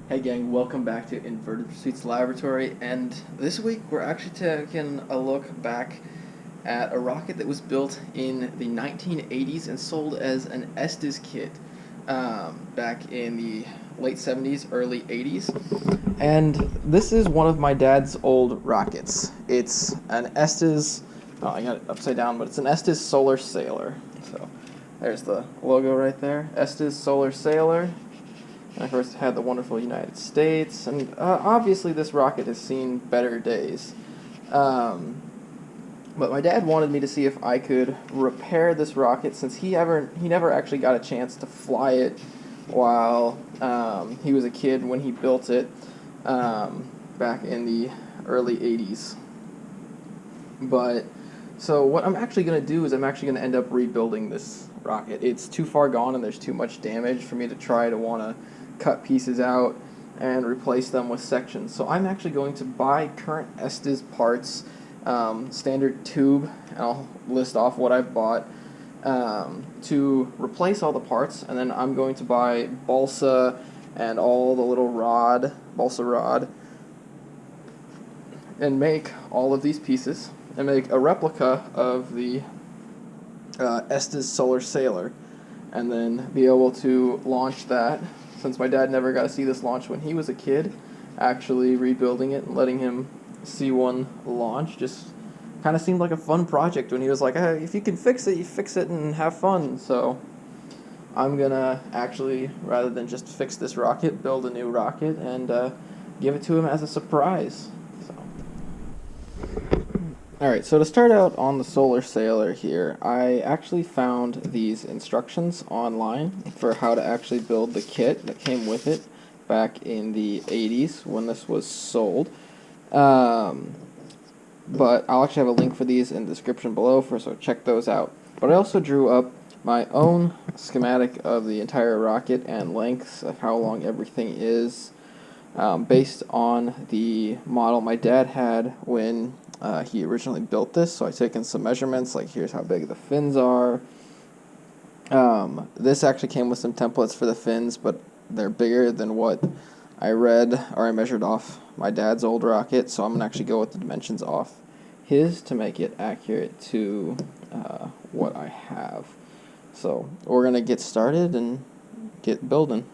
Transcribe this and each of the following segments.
Hey gang, welcome back to Inverted Pursuits Laboratory, and this week we're actually taking a look back at a rocket that was built in the 1980s and sold as an Estes kit back in the late 70s, early 80s. And this is one of my dad's old rockets. It's an Estes, oh, I got it upside down, but it's an Estes Solar Sailor. So there's the logo right there, Estes Solar Sailor. And of course, it had the wonderful United States, and obviously this rocket has seen better days. But my dad wanted me to see if I could repair this rocket, since he never actually got a chance to fly it while he was a kid when he built it back in the early 80s. So what I'm actually going to do is I'm actually going to end up rebuilding this rocket. It's too far gone and there's too much damage for me to try to want to cut pieces out and replace them with sections. So I'm actually going to buy current Estes parts, standard tube, and I'll list off what I've bought to replace all the parts, and then I'm going to buy balsa and all the little balsa rod, and make all of these pieces and make a replica of the Estes Solar Sailor, and then be able to launch that. Since my dad never got to see this launch when he was a kid, actually rebuilding it and letting him see one launch just kind of seemed like a fun project when he was like, hey, if you can fix it, you fix it and have fun. So I'm going to actually, rather than just fix this rocket, build a new rocket and give it to him as a surprise. Alright, so to start out on the Solar Sailor here, I actually found these instructions online for how to actually build the kit that came with it back in the 80s when this was sold. But I'll actually have a link for these in the description below, so check those out. But I also drew up my own schematic of the entire rocket and lengths of how long everything is, based on the model my dad had when he originally built this. So I've taken some measurements, like here's how big the fins are. This actually came with some templates for the fins, but they're bigger than what I read or I measured off my dad's old rocket, so I'm going to actually go with the dimensions off his to make it accurate to what I have. So we're going to get started and get building.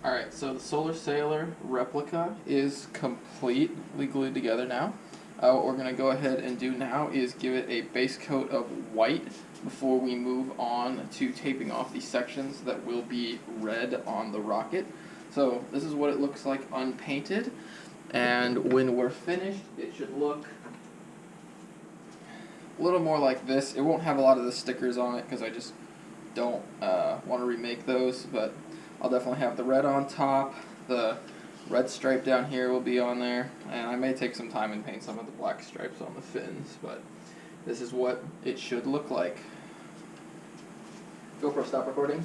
Alright, so the Solar Sailor Replica is completely glued together now. What we're going to go ahead and do now is give it a base coat of white before we move on to taping off the sections that will be red on the rocket. So this is what it looks like unpainted, and when we're finished it should look a little more like this. It won't have a lot of the stickers on it because I just don't want to remake those, but I'll definitely have the red on top. The red stripe down here will be on there, and I may take some time and paint some of the black stripes on the fins, but this is what it should look like. GoPro, stop recording.